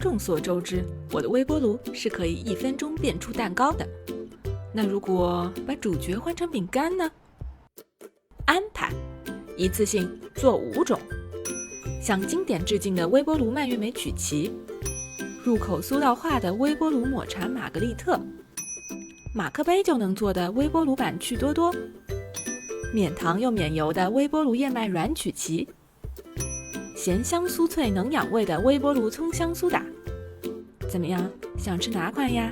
众所周知，我的微波炉是可以1分钟变出蛋糕的。那如果把主角换成饼干呢？安排，一次性做5种，向经典致敬的微波炉蔓越莓曲奇，入口酥到化的微波炉抹茶玛格丽特，马克杯就能做的微波炉版趣多多，免糖又免油的微波炉燕麦软曲奇，咸香酥脆能养胃的微波炉葱香苏打。怎么样，想吃哪款呀？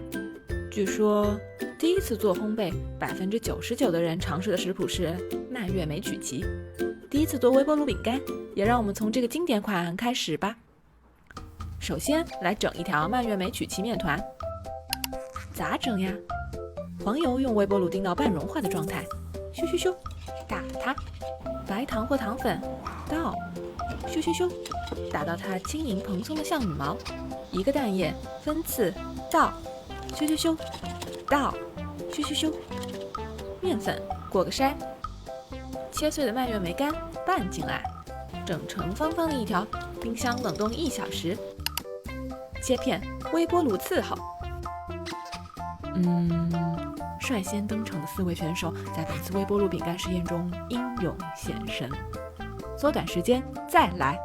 据说第一次做烘焙，99%的人尝试的食谱是蔓越莓曲奇。第一次做微波炉饼干，也让我们从这个经典款开始吧。首先来整一条蔓越莓曲奇面团。咋整呀？黄油用微波炉叮到半融化的状态，咻咻咻，打它。白糖或糖粉倒，咻咻咻，打到它轻盈蓬松的像羽毛。1个蛋液分次倒，咻咻咻，倒，咻咻咻。面粉过个筛，切碎的蔓越莓干拌进来，整成方方的一条，冰箱冷冻1小时。切片，微波炉伺候。率先登场的4位选手在本次微波炉饼干实验中英勇献身。缩短时间再来，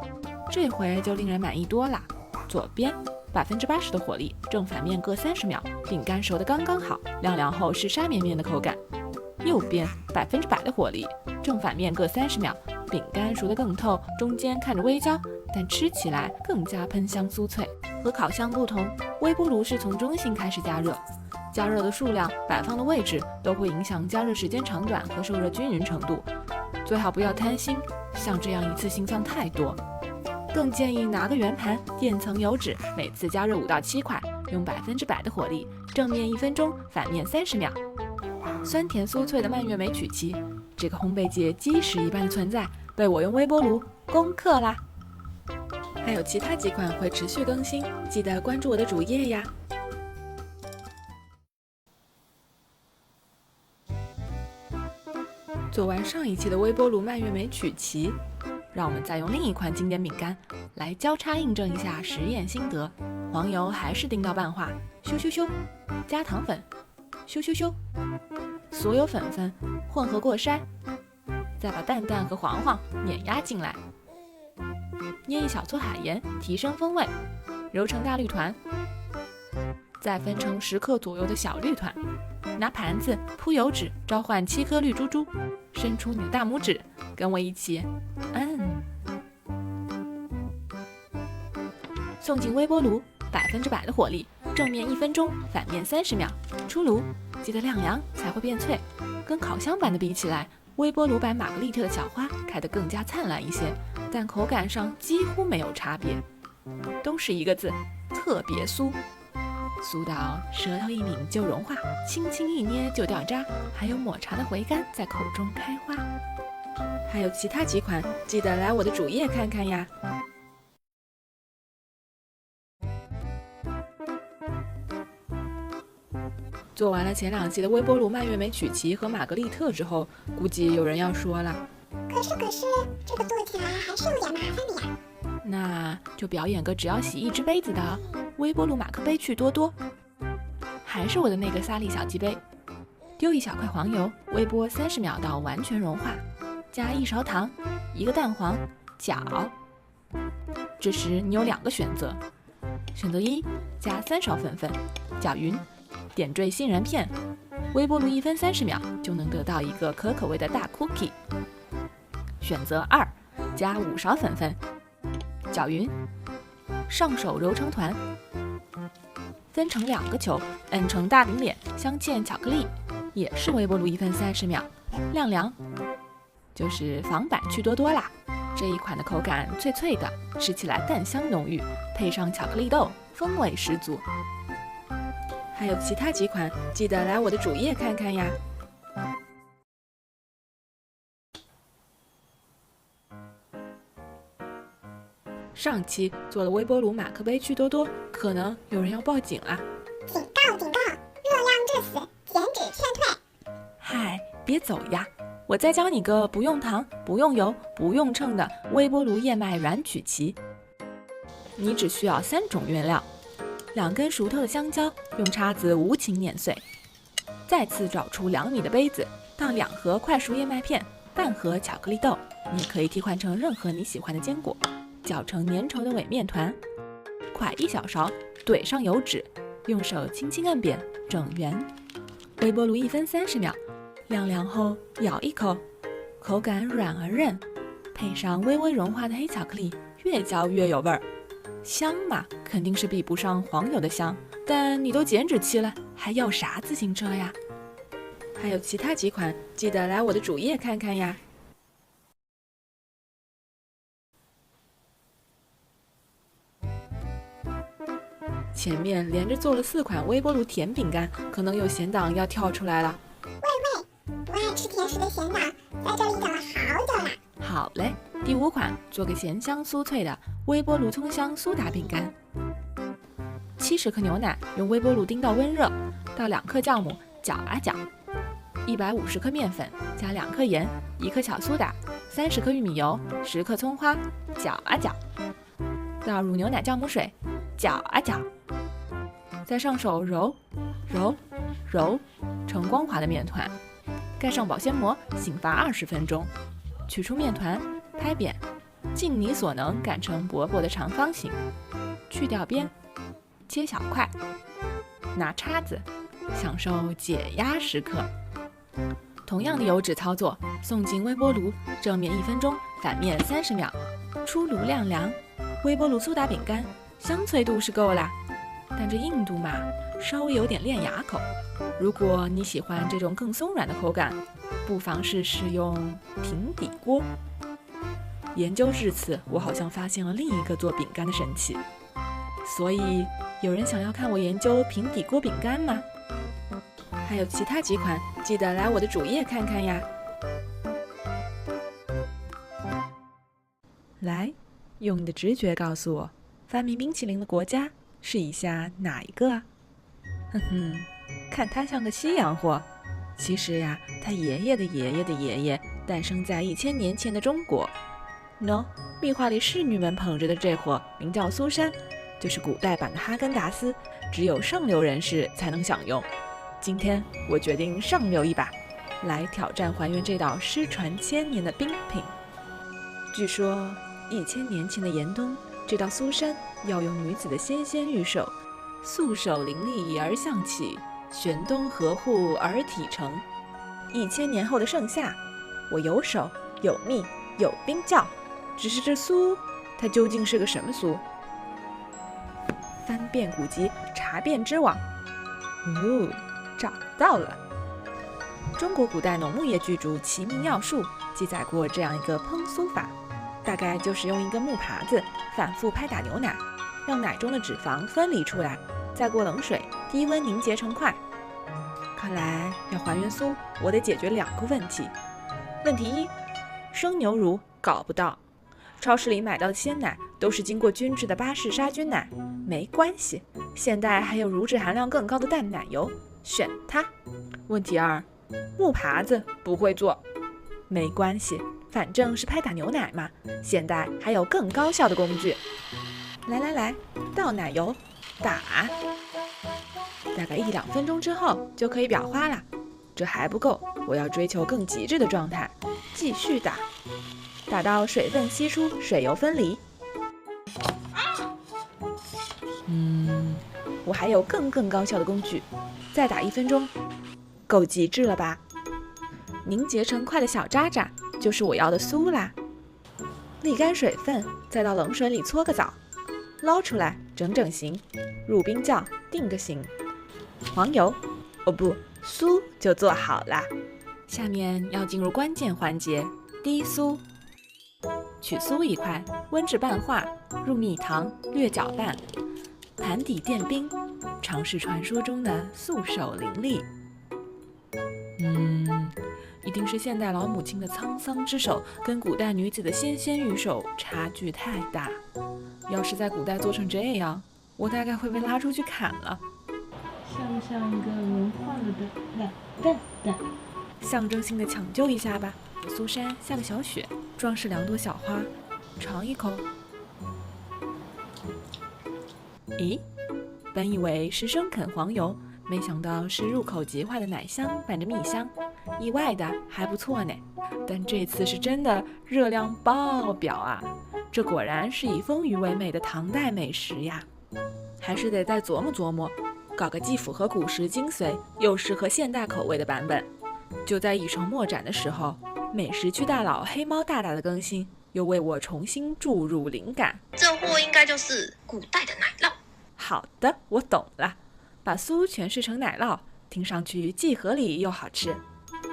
这回就令人满意多了。左边80%的火力，正反面各30秒，饼干熟得刚刚好，晾凉后是沙绵绵的口感。右边100%的火力，正反面各30秒，饼干熟得更透，中间看着微焦，但吃起来更加喷香酥脆。和烤箱不同，微波炉是从中心开始加热，加热的数量、摆放的位置都会影响加热时间长短和受热均匀程度。最好不要贪心，像这样一次性放太多。更建议拿个圆盘垫层油纸，每次加热5到7块，用100%的火力，正面1分钟，反面30秒。酸甜酥脆的蔓越莓曲奇，这个烘焙界基石一般的存在，被我用微波炉攻克啦！还有其他几款会持续更新，记得关注我的主页呀。做完上一期的微波炉蔓越莓曲奇，让我们再用另一款经典饼干来交叉印证一下实验心得。黄油还是叮到半化，咻咻咻，加糖粉，咻咻咻，所有粉粉混合过筛，再把蛋蛋和黄黄碾压进来，捏1小撮海盐提升风味，揉成大绿团，再分成10克左右的小绿团，拿盘子铺油纸召唤7颗绿珠珠，伸出你的大拇指，跟我一起送进微波炉，100%的火力，正面1分钟，反面30秒，出炉，记得晾凉才会变脆。跟烤箱版的比起来，微波炉版玛格丽特的小花开得更加灿烂一些，但口感上几乎没有差别，都是一个字，特别酥。酥到舌头一抿就融化，轻轻一捏就掉渣，还有抹茶的回甘在口中开花。还有其他几款，记得来我的主页看看呀。做完了前2期的微波炉蔓越莓曲奇和玛格丽特之后，估计有人要说了，可是这个做起来还是有点麻烦的呀。那就表演个只要洗1只杯子的微波炉马克杯趣多多。还是我的那个萨莉小鸡杯，丢1小块黄油，微波30秒到完全融化，加1勺糖，1个蛋黄，搅。这时你有2个选择，选择1，加3勺粉粉，搅匀，点缀杏仁片，微波炉1分30秒就能得到一个可口味的大 cookie。选择2，加5勺粉粉，搅匀，上手揉成团，分成2个球，摁成大饼脸，镶嵌巧克力，也是微波炉1分30秒，晾凉，就是仿版趣多多啦。这一款的口感脆脆的，吃起来蛋香浓郁，配上巧克力豆，风味十足。还有其他几款，记得来我的主页看看呀。上期做了微波炉马克杯趣多多，可能有人要报警啦！警告警告，热量致死，减脂劝退。嗨，别走呀！我再教你个不用糖、不用油、不用秤的微波炉燕麦软曲奇。你只需要3种原料： 2根熟透的香蕉，用叉子无情碾碎。再次找出2米的杯子，倒2盒快熟燕麦片，半盒巧克力豆，你也可以替换成任何你喜欢的坚果，搅成粘稠的伪面团。㧟1小勺，怼上油脂，用手轻轻按扁，整圆。微波炉1分30秒，晾凉后咬一口，口感软而韧，配上微微融化的黑巧克力，越嚼越有味儿。香嘛，肯定是比不上黄油的香，但你都减脂期了，还要啥自行车呀？还有其他几款，记得来我的主页看看呀。前面连着做了4款微波炉甜饼干，可能有闲党要跳出来了。喂，不爱吃甜食的闲党，在这里等了好久了。好嘞，第5款，做个咸香酥脆的微波炉葱香苏打饼干。70克牛奶用微波炉叮到温热，倒2克酵母，搅啊搅。150克面粉，加2克盐，1克巧苏打，30克玉米油，10克葱花，搅啊搅。倒入牛奶酵母水，搅啊搅。再上手揉揉揉成光滑的面团，盖上保鲜膜，醒发20分钟。取出面团，拍扁，尽你所能擀成薄薄的长方形，去掉边，切小块，拿叉子，享受解压时刻。同样的油脂操作，送进微波炉，正面1分钟，反面30秒，出炉晾凉。微波炉苏打饼干，香脆度是够啦，但这硬度嘛，稍微有点练牙口。如果你喜欢这种更松软的口感，不妨试试用平底锅。研究至此，我好像发现了另一个做饼干的神器。所以，有人想要看我研究平底锅饼干吗？还有其他几款，记得来我的主页看看呀。来，用你的直觉告诉我，发明冰淇淋的国家是以下哪一个啊？哼哼，看它像个西洋货，其实呀，他爷爷的爷爷的爷爷诞生在1000年前的中国。喏，壁画里侍女们捧着的这货名叫苏珊，就是古代版的哈根达斯，只有上流人士才能享用。今天我决定上流一把，来挑战还原这道失传1000年的冰品。据说1000年前的严冬，这道苏珊要用女子的纤纤玉手，素手凌厉而象起，玄冬合户而体成。1000年后的盛夏，我有手有蜜有冰窖，只是这酥，它究竟是个什么酥？翻遍古籍，查遍知网，找到了！中国古代农牧业巨著《齐民要术》记载过这样一个烹酥法，大概就是用一根木耙子反复拍打牛奶，让奶中的脂肪分离出来，再过冷水低温凝结成块。看来要还原酥，我得解决2个问题。问题1，生牛乳搞不到，超市里买到的鲜奶都是经过均质的巴氏杀菌奶，没关系，现代还有乳脂含量更高的淡奶油，选它。问题2，木耙子不会做，没关系，反正是拍打牛奶嘛，现代还有更高效的工具。来，倒奶油，打，大概1-2分钟之后就可以裱花了。这还不够，我要追求更极致的状态，继续打，打到水分析出，水油分离。我还有更高效的工具，再打1分钟，够极致了吧？凝结成块的小渣渣就是我要的酥啦。沥干水分，再到冷水里搓个澡，捞出来整形，入冰窖定个型。黄油，不，酥就做好啦。下面要进入关键环节，滴酥。取酥1块，温至半化，入蜜糖，略搅拌，盘底垫冰，尝试传说中的素手凌厉。一定是现代老母亲的沧桑之手跟古代女子的纤纤玉手差距太大。要是在古代做成这样，我大概会被拉出去砍了。像不像一个融化了的蛋蛋？象征性的抢救一下吧。苏珊下个小雪，装饰2朵小花，尝一口。咦，本以为是生啃黄油，没想到是入口即化的奶香伴着蜜香，意外的还不错呢。但这次是真的热量爆表啊！这果然是以丰腴为美的唐代美食呀，还是得再琢磨琢磨，搞个既符合古时精髓又适合现代口味的版本。就在一筹莫展的时候，美食区大佬黑猫大大的更新又为我重新注入灵感。这货应该就是古代的奶酪。好的，我懂了，把酥诠释成奶酪，听上去既合理又好吃。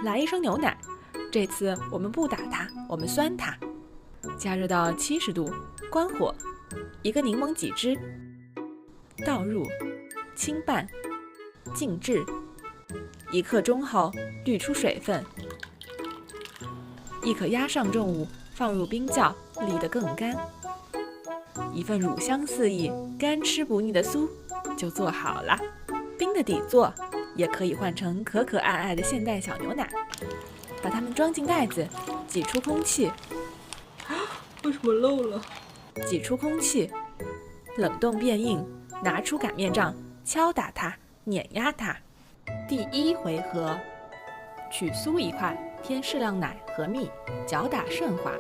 来一升牛奶，这次我们不打它，我们酸它。加热到70度，关火，一个柠檬挤汁，倒入，轻拌，静置，1刻钟后滤出水分，亦可压上重物，放入冰窖，沥得更干。一份乳香四溢、干吃不腻的酥就做好了。冰的底座也可以换成可可爱爱的现代小牛奶。把它们装进袋子，挤出空气。为什么漏了？挤出空气，冷冻变硬，拿出擀面杖，敲打它，碾压它。第1回合，取酥1块，添适量奶和蜜，搅打顺滑。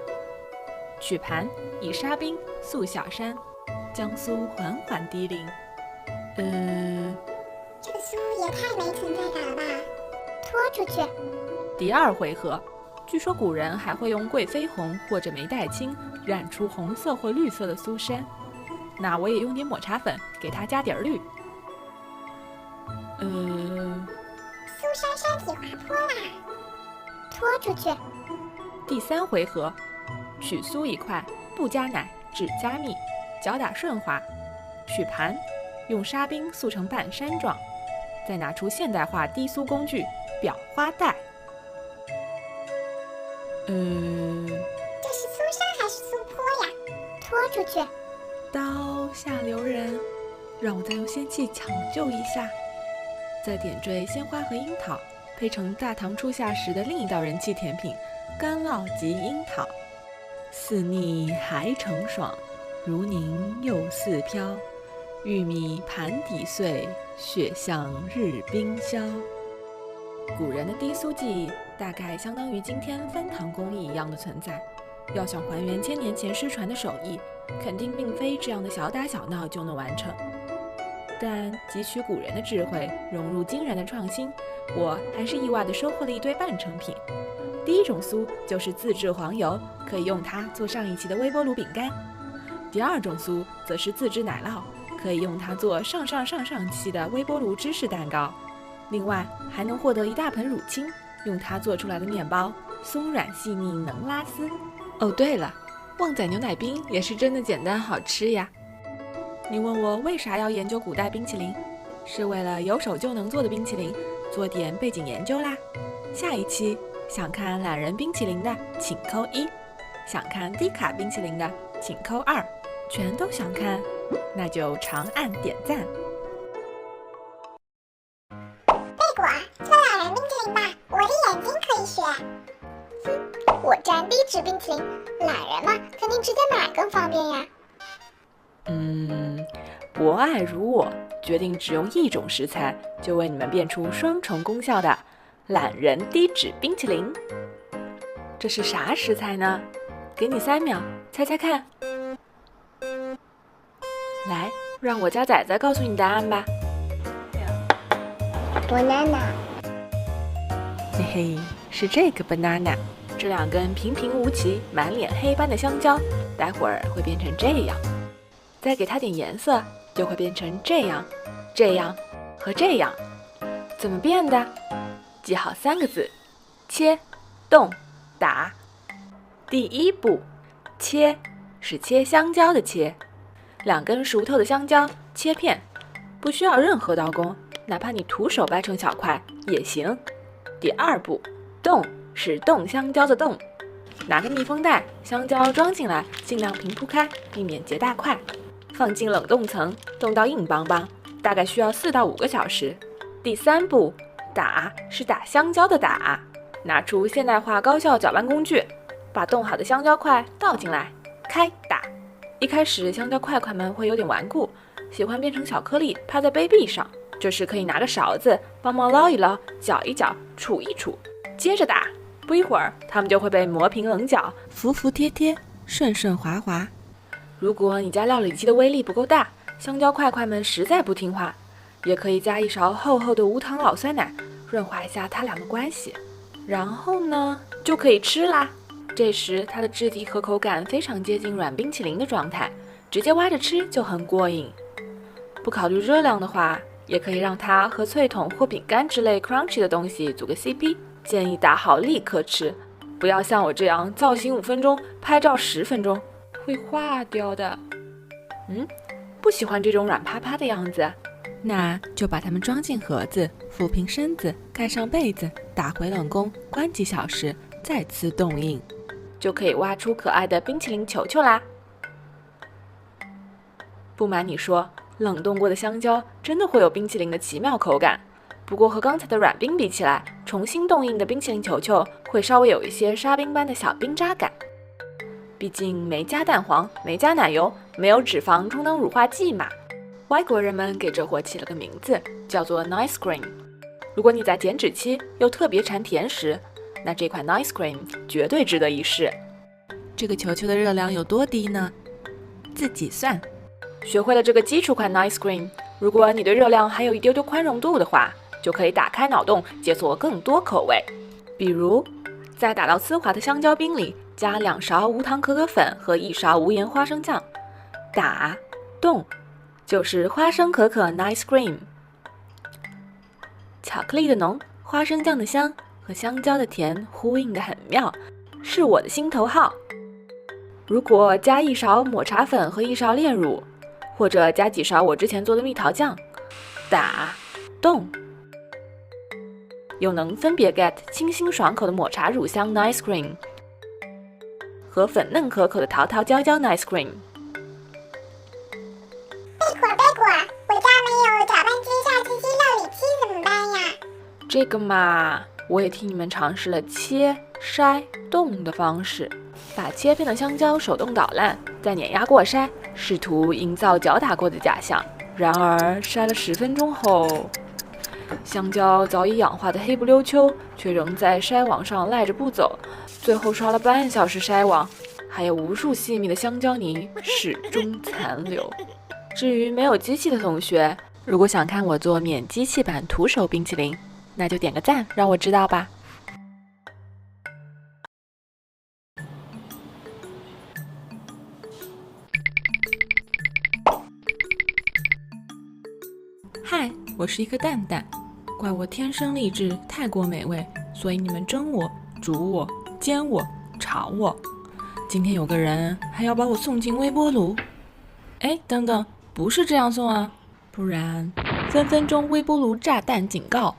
取盘，以沙冰塑小山，将酥缓缓滴淋。这个酥也太没存在感了吧！拖出去。第2回合，据说古人还会用贵妃红或者梅黛青染出红色或绿色的酥山，那我也用点抹茶粉给它加点绿。酥山山体滑坡啦，拖出去。第3回合，取酥1块，不加奶，只加蜜，搅打顺滑。取盘，用沙冰塑成半山状，再拿出现代化低酥工具裱花带。这是酥山还是酥坡呀？拖出去。刀下留人，让我再用仙气抢救一下。再点缀鲜花和樱桃，配成大唐初夏时的另一道人气甜品干酪及樱桃。似腻还成爽，如凝又似飘。玉米盘底碎，雪像日冰消。古人的低酥技艺大概相当于今天翻糖工艺一样的存在。要想还原1000年前失传的手艺，肯定并非这样的小打小闹就能完成。但汲取古人的智慧，融入惊人的创新，我还是意外地收获了一堆半成品。第1种酥就是自制黄油，可以用它做上一期的微波炉饼干。第2种酥则是自制奶酪，可以用它做上期的微波炉芝士蛋糕。另外还能获得一大盆乳清，用它做出来的面包松软细腻，能拉丝。哦，对了，旺仔牛奶冰也是真的简单好吃呀。你问我为啥要研究古代冰淇淋，是为了有手就能做的冰淇淋做点背景研究啦。下一期想看懒人冰淇淋的请扣1，想看低卡冰淇淋的请扣2，全都想看那就长按点赞。贝果，做懒人冰淇淋吧，我的眼睛可以学。我蘸低脂冰淇淋，懒人嘛，肯定直接买更方便呀。博爱如我，决定只用1种食材，就为你们变出双重功效的懒人低脂冰淇淋。这是啥食材呢？给你3秒，猜猜看。来，让我家仔仔告诉你答案吧。banana。嘿嘿，是这个 banana。这2根平平无奇、满脸黑斑的香蕉，待会儿会变成这样。再给它点颜色，就会变成这样、这样和这样。怎么变的？记好3个字：切、冻、打。第1步，切，是切香蕉的切。2根熟透的香蕉切片，不需要任何刀工，哪怕你徒手掰成小块也行。第2步，冻，是冻香蕉的冻。拿个密封袋，香蕉装进来，尽量平铺开，避免结大块。放进冷冻层，冻到硬邦邦，大概需要4到5个小时。第3步，打，是打香蕉的打。拿出现代化高效搅拌工具，把冻好的香蕉块倒进来，开打。一开始香蕉块块们会有点顽固，喜欢变成小颗粒，趴在杯壁上。这时可以拿个勺子帮忙捞一捞，搅一搅，杵一杵，接着打。不一会儿，它们就会被磨平棱角，服服帖帖，顺顺滑滑。如果你家料理机的威力不够大，香蕉块块们实在不听话，也可以加一勺厚厚的无糖老酸奶，润滑一下它俩的关系。然后呢，就可以吃啦。这时它的质地和口感非常接近软冰淇淋的状态，直接挖着吃就很过瘾。不考虑热量的话，也可以让它和脆筒或饼干之类 crunchy 的东西组个 CP。建议打好立刻吃，不要像我这样造型5分钟，拍照10分钟，会化掉的。不喜欢这种软趴趴的样子，那就把它们装进盒子，抚平身子，盖上被子，打回冷宫，关几小时，再次冻硬，就可以挖出可爱的冰淇淋球球啦。不瞒你说，冷冻过的香蕉真的会有冰淇淋的奇妙口感。不过和刚才的软冰比起来，重新冻硬的冰淇淋球球会稍微有一些沙冰般的小冰渣感。毕竟没加蛋黄，没加奶油，没有脂肪充当乳化剂嘛。外国人们给这货起了个名字，叫做 Nice Cream。如果你在减脂期又特别馋甜食，那这款 Nice Cream 绝对值得一试。这个球球的热量有多低呢？自己算。学会了这个基础款 Nice Cream， 如果你对热量还有一丢丢宽容度的话，就可以打开脑洞，解锁更多口味。比如，在打到丝滑的香蕉冰里加2勺无糖可可粉和1勺无盐花生酱，打冻就是花生可可 Nice Cream。巧克力的浓，花生酱的香和香蕉的甜呼应得很妙，是我的心头好。如果加1勺抹茶粉和1勺炼乳，或者加几勺我之前做的蜜桃酱，打冻又能分别 get 清新爽口的抹茶乳香 Nice Cream 和粉嫩可口的桃桃焦焦 Nice Cream。贝果，我家没有搅拌机、榨汁机、料理机怎么办呀？这个嘛，我也替你们尝试了切、筛、冻的方式，把切片的香蕉手动捣烂，再碾压过筛，试图营造搅打过的假象。然而筛了10分钟后，香蕉早已氧化的黑不溜秋，却仍在筛网上赖着不走。最后刷了半小时筛网，还有无数细密的香蕉泥始终残留。至于没有机器的同学，如果想看我做免机器版徒手冰淇淋，那就点个赞让我知道吧。嗨，我是一颗蛋蛋，怪我天生丽质太过美味，所以你们蒸我、煮我、煎我、炒我。今天有个人还要把我送进微波炉。哎，等等，不是这样送啊，不然分分钟微波炉炸弹警告。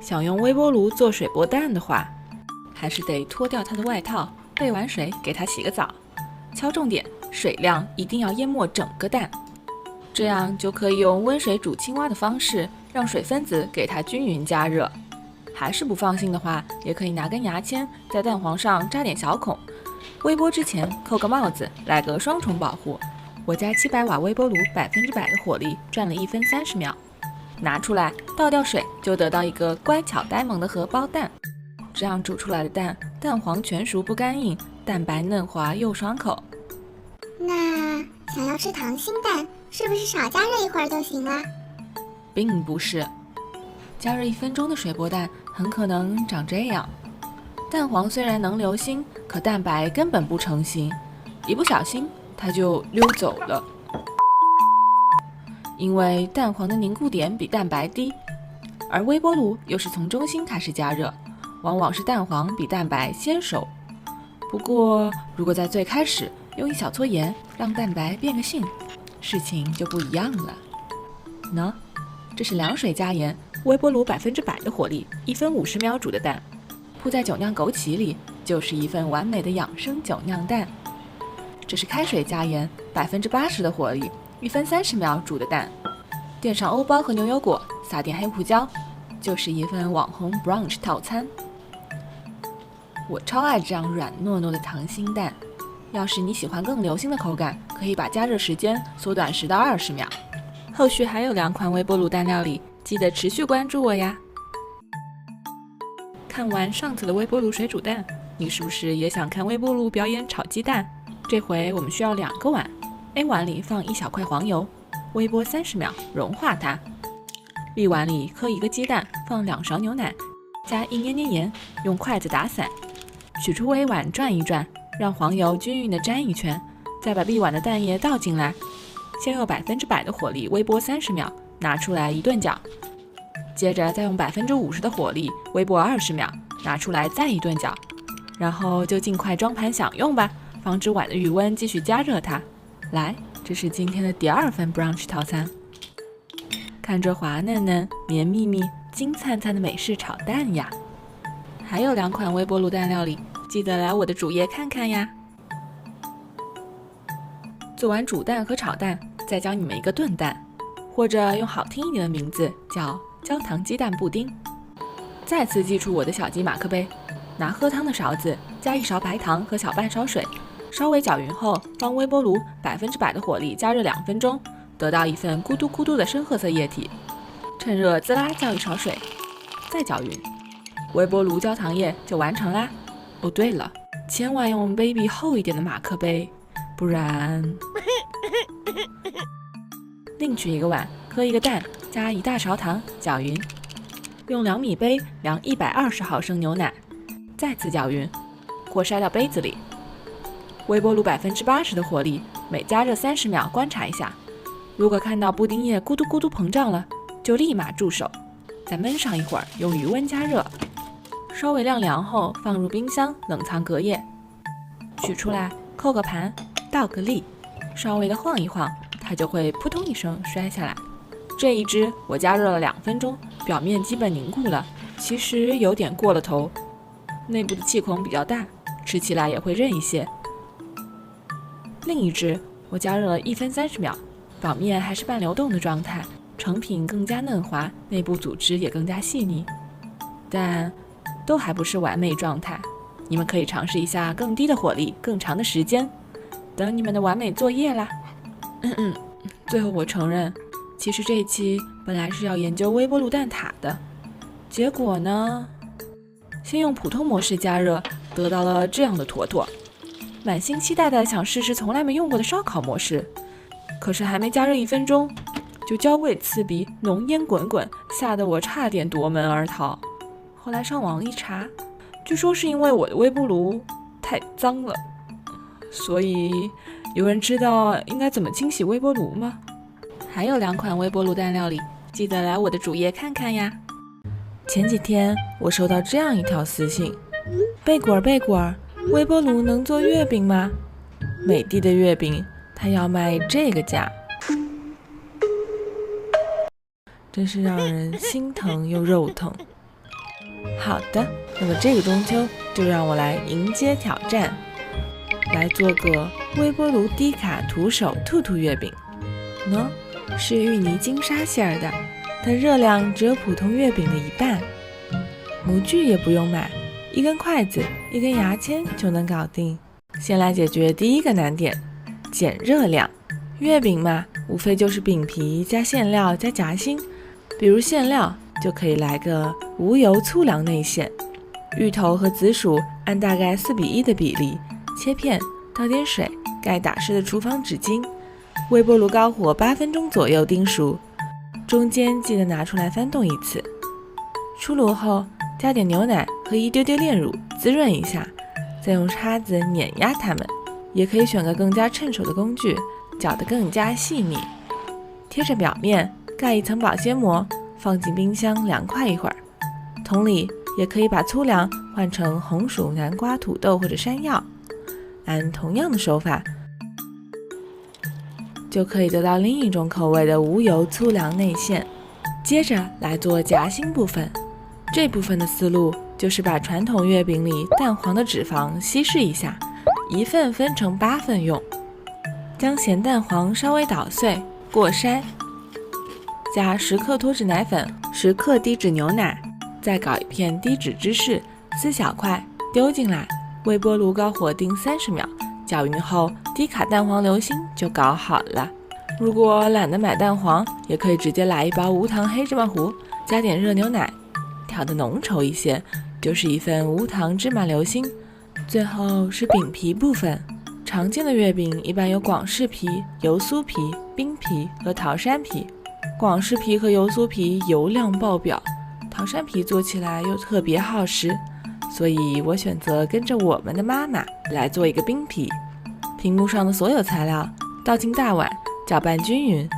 想用微波炉做水波蛋的话，还是得脱掉它的外套，备完水给它洗个澡。敲重点，水量一定要淹没整个蛋。这样就可以用温水煮青蛙的方式，让水分子给它均匀加热。还是不放心的话，也可以拿根牙签在蛋黄上扎点小孔，微波之前扣个帽子，来个双重保护。我家700瓦微波炉100%的火力转了1分30秒，拿出来倒掉水，就得到一个乖巧呆萌的荷包蛋。这样煮出来的蛋，蛋黄全熟不干硬，蛋白嫩滑又爽口。那想要吃溏心蛋，是不是少加热一会儿就行了？并不是，加热1分钟的水波蛋很可能长这样。蛋黄虽然能流心，可蛋白根本不成型，一不小心它就溜走了。因为蛋黄的凝固点比蛋白低，而微波炉又是从中心开始加热，往往是蛋黄比蛋白先熟。不过如果在最开始用一小撮盐让蛋白变个性，事情就不一样了。喏，这是凉水加盐，微波炉100%的火力，1分50秒煮的蛋，铺在酒酿枸杞里，就是一份完美的养生酒酿蛋。这是开水加盐，80%的火力，1分30秒煮的蛋，垫上欧包和牛油果，撒点黑胡椒，就是一份网红 brunch 套餐。我超爱这样软糯糯的溏心蛋，要是你喜欢更流心的口感，可以把加热时间缩短10到20秒。后续还有2款微波炉蛋料理，记得持续关注我呀。看完上次的微波炉水煮蛋，你是不是也想看微波炉表演炒鸡蛋？这回我们需要2个碗 ，A 碗里放1小块黄油，微波30秒融化它。B 碗里磕1个鸡蛋，放2勺牛奶，加一捏捏盐，用筷子打散。取出 A 碗转一转，让黄油均匀地沾一圈，再把 B 碗的蛋液倒进来。先用100%的火力微波30秒，拿出来一顿搅。接着再用50%的火力微波20秒，拿出来再一顿搅。然后就尽快装盘享用吧，防止碗的余温继续加热它。来，这是今天的第2份 brunch 套餐。看着滑嫩嫩、绵密密、金灿灿的美式炒蛋呀！还有2款微波炉蛋料理，记得来我的主页看看呀。做完煮蛋和炒蛋，再教你们一个炖蛋，或者用好听一点的名字叫焦糖鸡蛋布丁。再次记住我的小鸡马克杯，拿喝汤的勺子加1勺白糖和小半勺水，稍微搅匀后放微波炉100%的火力加热2分钟，得到一份咕嘟咕嘟的深褐色液体。趁热滋啦浇1勺水，再搅匀，微波炉焦糖液就完成啦。哦对了，千万用杯壁厚一点的马克杯，不然……另取1个碗，磕1个蛋，加1大勺糖，搅匀。用2米杯量120毫升牛奶，再次搅匀，或筛到杯子里。微波炉80%的火力，每加热30秒观察一下，如果看到布丁液咕嘟咕嘟膨胀了，就立马住手，再焖上一会儿，用余温加热，稍微晾凉后放入冰箱冷藏隔夜。取出来，扣个盘，倒个立，稍微的晃一晃，它就会扑通一声摔下来。这一只我加热了2分钟，表面基本凝固了，其实有点过了头，内部的气孔比较大，吃起来也会韧一些。另一只我加热了1分30秒，表面还是半流动的状态，成品更加嫩滑，内部组织也更加细腻，但都还不是完美状态。你们可以尝试一下更低的火力，更长的时间，等你们的完美作业啦。最后我承认，其实这一期本来是要研究微波炉蛋挞的，结果呢，先用普通模式加热，得到了这样的坨坨。满心期待的想试试从来没用过的烧烤模式，可是还没加热1分钟，就焦味刺鼻，浓烟滚滚，吓得我差点夺门而逃。后来上网一查，据说是因为我的微波炉太脏了。所以有人知道应该怎么清洗微波炉吗？还有2款微波炉蛋料理，记得来我的主页看看呀。前几天我收到这样一条私信：贝果儿，微波炉能做月饼吗？美的的月饼，它要卖这个价，真是让人心疼又肉疼。好的，那么这个中秋就让我来迎接挑战，来做个微波炉低卡徒手兔兔月饼。喏，是芋泥金沙馅的，它热量只有普通月饼的1半。模具也不用买，1根筷子、1根牙签就能搞定。先来解决第1个难点，减热量。月饼嘛，无非就是饼皮加馅料加夹心，比如馅料就可以来个无油粗粮内馅，芋头和紫薯按大概4:1的比例切片，倒点水，盖打湿的厨房纸巾，微波炉高火8分钟左右叮熟，中间记得拿出来翻动1次。出炉后加点牛奶和一丢丢炼乳滋润一下，再用叉子碾压它们，也可以选个更加趁手的工具，搅得更加细腻。贴着表面盖1层保鲜膜，放进冰箱凉快一会儿。同理，也可以把粗粮换成红薯、南瓜、土豆或者山药，按同样的手法就可以得到另一种口味的无油粗粮内馅。接着来做夹心部分，这部分的思路就是把传统月饼里蛋黄的脂肪稀释一下，1份分成8份用，将咸蛋黄稍微捣碎过筛，加10克脱脂奶粉，10克低脂牛奶，再搞1片低脂芝士，撕小块丢进来，微波炉高火叮30秒，搅匀后低卡蛋黄流心就搞好了。如果懒得买蛋黄，也可以直接来一包无糖黑芝麻糊，加点热牛奶，调得浓稠一些，就是一份无糖芝麻流心。最后是饼皮部分，常见的月饼一般有广式皮、油酥皮、冰皮和桃山皮。广式皮和油酥皮油量爆表，桃山皮做起来又特别耗时，所以我选择跟着我们的妈妈来做一个冰皮。屏幕上的所有材料倒进大碗，搅拌均匀。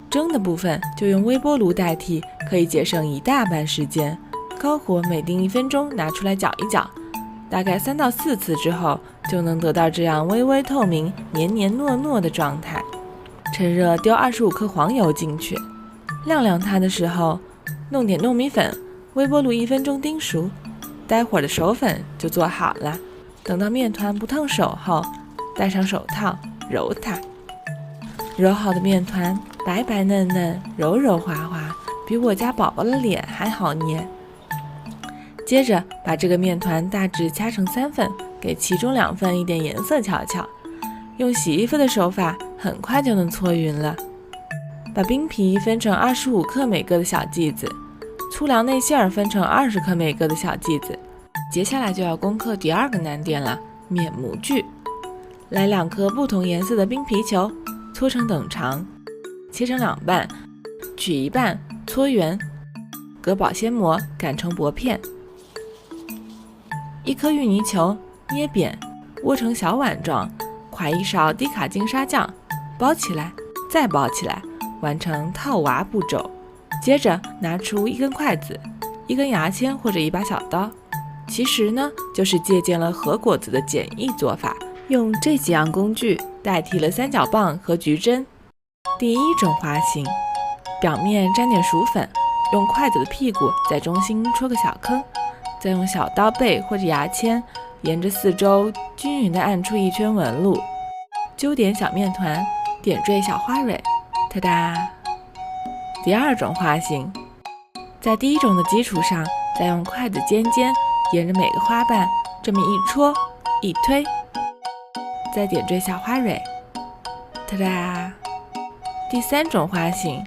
蒸的部分就用微波炉代替，可以节省一大半时间。高火每定1分钟，拿出来搅一搅，大概3到4次之后，就能得到这样微微透明、黏黏糯糯的状态。趁热丢25克黄油进去，晾晾它的时候，弄点糯米粉，微波炉1分钟叮熟，待会儿的手粉就做好了。等到面团不烫手后，戴上手套揉它。揉好的面团白白嫩嫩、柔柔滑滑，比我家宝宝的脸还好捏。接着把这个面团大致掐成3份，给其中2份一点颜色瞧瞧。用洗衣服的手法很快就能搓匀了。把冰皮分成25克每个的小剂子，粗粮内馅儿分成20克每个的小剂子。接下来就要攻克第2个难点了，面模具。来2颗不同颜色的冰皮球，搓成等长，切成2半，取一半搓圆，隔保鲜膜擀成薄片。1颗芋泥球捏扁，窝成小碗状，㧟1勺低卡金沙酱，包起来，再包起来，完成套娃步骤。接着拿出1根筷子、1根牙签或者一把小刀，其实呢，就是借鉴了和果子的简易做法，用这几样工具代替了三角棒和橘针。第1种花型，表面沾点薯粉，用筷子的屁股在中心戳个小坑，再用小刀背或者牙签沿着四周均匀地按出一圈纹路，揪点小面团，点缀小花蕊，哒哒。第2种花型，在第1种的基础上，再用筷子尖尖沿着每个花瓣这么一戳一推，再点缀小花蕊，哒哒。第3种花型，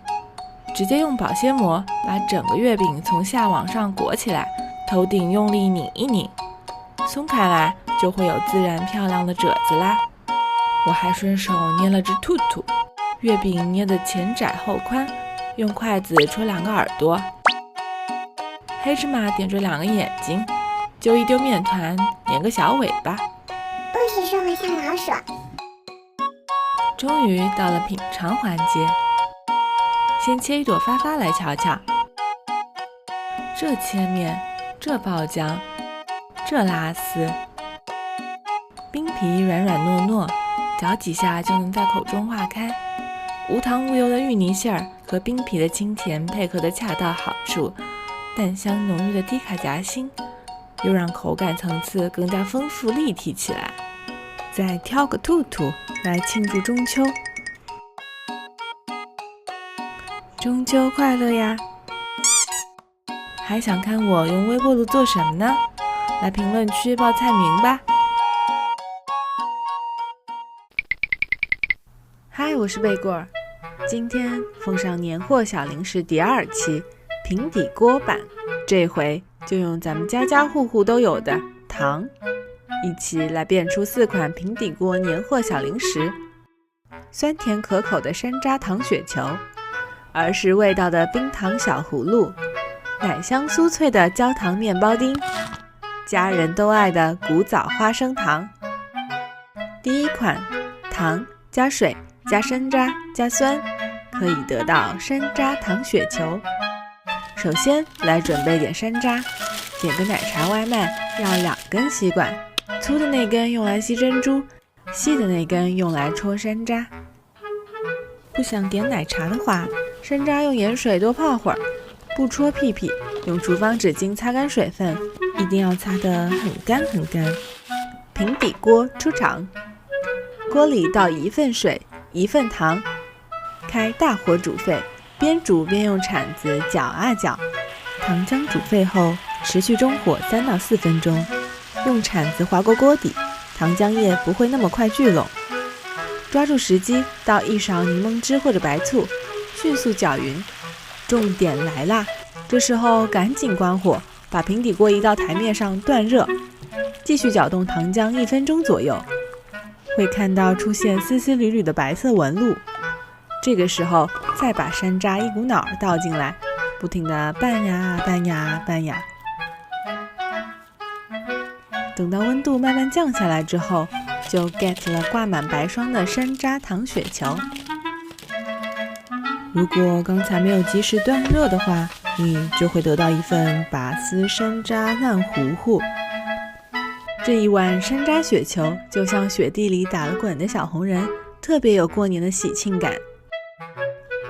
直接用保鲜膜把整个月饼从下往上裹起来，头顶用力拧一拧，松开来就会有自然漂亮的褶子啦。我还顺手捏了只兔兔，月饼捏得前窄后宽，用筷子戳2个耳朵，黑芝麻点缀2个眼睛，揪一丢面团，粘个小尾巴。不许说话像老鼠。终于到了品尝环节，先切一朵发发来瞧瞧，这切面，这爆浆，这拉丝，冰皮软软糯糯，嚼几下就能在口中化开。无糖无油的芋泥馅儿和冰皮的清甜配合得恰到好处，淡香浓郁的低卡夹心又让口感层次更加丰富立体起来。再挑个兔兔来庆祝中秋，中秋快乐呀！还想看我用微波炉做什么呢？来评论区报菜名吧。嗨，我是贝果儿，今天奉上年货小零食第2期平底锅版，这回就用咱们家家户户都有的糖，一起来变出4款平底锅年货小零食：酸甜可口的山楂糖雪球，儿时味道的冰糖小葫芦，奶香酥脆的焦糖面包丁，家人都爱的古早花生糖。第1款，糖加水加山楂加酸，可以得到山楂糖雪球。首先来准备点山楂，点个奶茶外卖要2根吸管，粗的那根用来吸珍珠，细的那根用来戳山楂。不想点奶茶的话，山楂用盐水多泡会儿，不戳屁屁，用厨房纸巾擦干水分，一定要擦得很干很干。平底锅出场，锅里倒1份水1份糖，开大火煮沸，边煮边用铲子搅啊搅。糖浆煮沸后，持续中火3到4分钟，用铲子划过锅底，糖浆液不会那么快聚拢。抓住时机倒1勺柠檬汁或者白醋，迅速搅匀。重点来啦，这时候赶紧关火，把平底锅移到台面上断热，继续搅动糖浆1分钟左右，会看到出现丝丝缕缕的白色纹路。这个时候再把山楂一股脑倒进来，不停地拌呀拌呀拌呀。等到温度慢慢降下来之后，就 get 了挂满白霜的山楂糖雪球。如果刚才没有及时断热的话，你就会得到一份拔丝山楂烂糊糊。这一碗山楂雪球就像雪地里打了滚的小红人，特别有过年的喜庆感。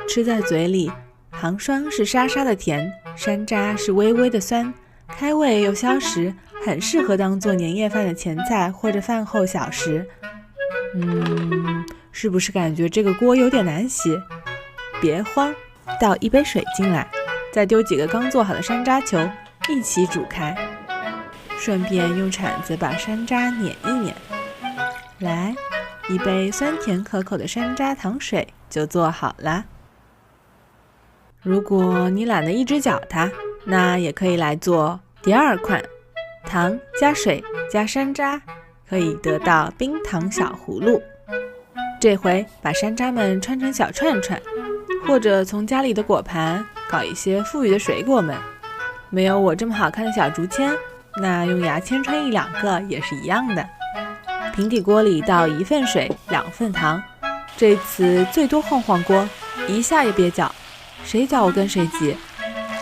吃在嘴里，糖霜是沙沙的甜，山楂是微微的酸，开胃又消食，很适合当做年夜饭的前菜或者饭后小食。是不是感觉这个锅有点难洗？别慌，倒1杯水进来，再丢几个刚做好的山楂球一起煮开，顺便用铲子把山楂碾一碾。来，1杯酸甜可口的山楂糖水就做好啦。如果你懒得一直搅它，那也可以来做第2款，糖加水加山楂，可以得到冰糖小葫芦。这回把山楂们穿成小串串，或者从家里的果盘搞一些富裕的水果们。没有我这么好看的小竹签，那用牙签穿1、2个也是一样的。平底锅里倒1份水，2份糖，这次最多晃锅，一下也别搅，谁搅我跟谁急。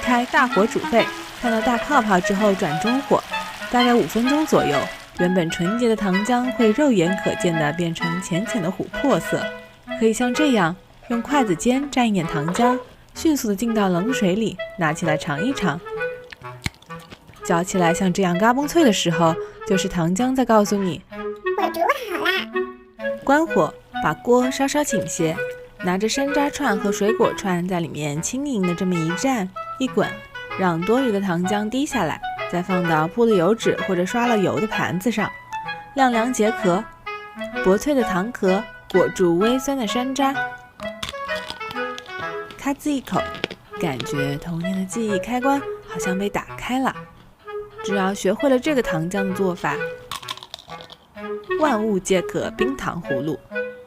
开大火煮沸，看到大泡泡之后转中火，大概5分钟左右，原本纯洁的糖浆会肉眼可见的变成浅浅的琥珀色。可以像这样用筷子尖蘸一点糖浆，迅速的浸到冷水里，拿起来尝一尝。嚼起来像这样嘎嘣脆的时候，就是糖浆在告诉你我煮好啦。关火，把锅稍稍倾斜，拿着山楂串和水果串在里面轻盈的这么一蘸一滚，让多余的糖浆滴下来，再放到铺了油纸或者刷了油的盘子上，晾凉解渴。薄脆的糖壳裹住微酸的山楂，咔吱一口，感觉童年的记忆开关好像被打开了。只要学会了这个糖浆的做法，万物皆可冰糖葫芦。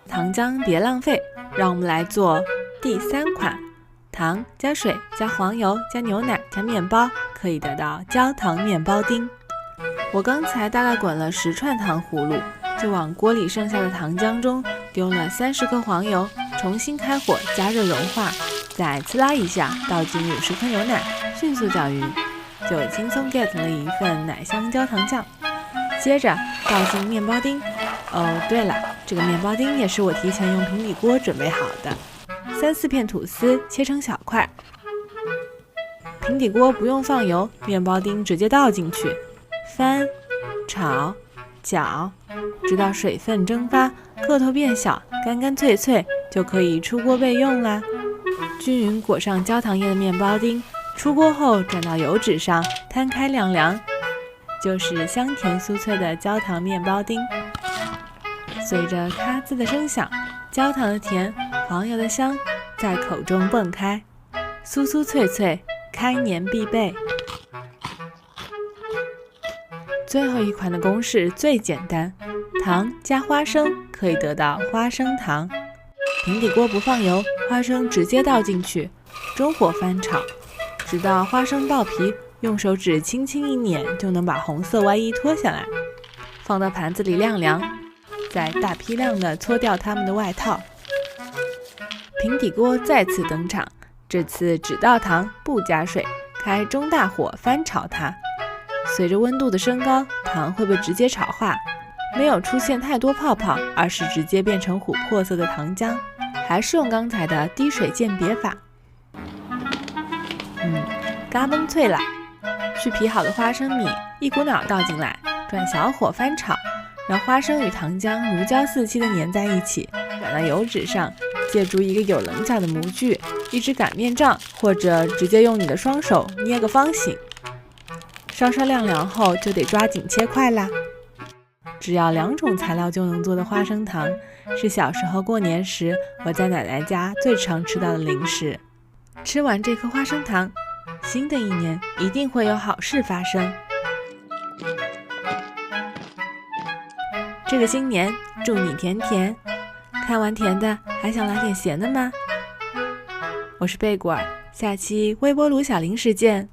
糖浆别浪费，让我们来做第3款，糖加水加黄油加牛奶加面包，可以得到焦糖面包丁。我刚才大概滚了10串糖葫芦，就往锅里剩下的糖浆中丢了30克黄油，重新开火加热融化，再呲啦一下倒进50克牛奶，迅速搅匀，就轻松 get 了一份奶香焦糖酱。接着倒进面包丁。对了，这个面包丁也是我提前用平底锅准备好的。3、4片吐司切成小块，平底锅不用放油，面包丁直接倒进去，翻、炒、搅，直到水分蒸发，个头变小，干干脆脆，就可以出锅备用啦。均匀裹上焦糖液的面包丁，出锅后转到油纸上，摊开晾凉，就是香甜酥脆的焦糖面包丁。随着咔吱的声响，焦糖的甜，黄油的香在口中迸开，酥酥脆脆，开年必备。最后一款的公式最简单，糖加花生可以得到花生糖。平底锅不放油，花生直接倒进去，中火翻炒，直到花生爆皮，用手指轻轻一捻就能把红色外衣脱下来，放到盘子里晾凉，再大批量的搓掉它们的外套。平底锅再次登场，这次只倒糖不加水，开中大火翻炒它。随着温度的升高，糖会被直接炒化，没有出现太多泡泡，而是直接变成琥珀色的糖浆，还是用刚才的滴水鉴别法。嘎嘣脆了。去皮好的花生米一股脑倒进来，转小火翻炒，让花生与糖浆如胶似漆的粘在一起，转到油纸上，借助一个有棱角的模具，一支擀面杖，或者直接用你的双手捏个方形。稍稍晾凉后就得抓紧切块啦。只要2种材料就能做的花生糖，是小时候过年时我在奶奶家最常吃到的零食。吃完这颗花生糖，新的一年一定会有好事发生。这个新年祝你甜甜，看完甜的还想来点咸的吗？我是贝果儿，下期微波炉小零食见。